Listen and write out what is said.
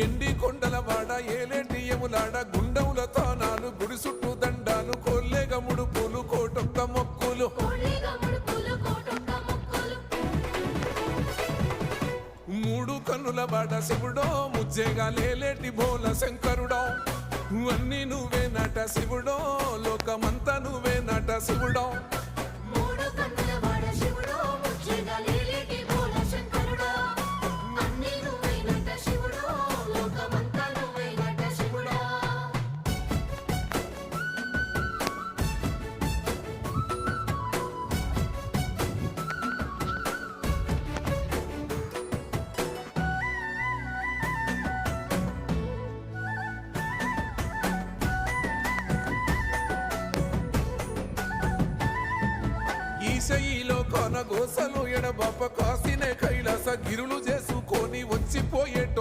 ఎండి కొండలవాడ ఏలేటి యములాడ గుండముల తానాలు గుడి చుట్టూ దండాలు కొల్లేగ ముడుపులు కోటొక్క మొక్కులు మూడు కన్నుల బాట శివుడో ముజ్జేగా లేలేటి బోల శంకరుడో అన్నీ నువ్వే నట శివుడో లోకమంతా నువ్వే నట శివుడో ఈశయిలో కొన గోసలు ఎడబాప కాసినే కైలాస గిరులు చేసుకొని వచ్చిపోయేట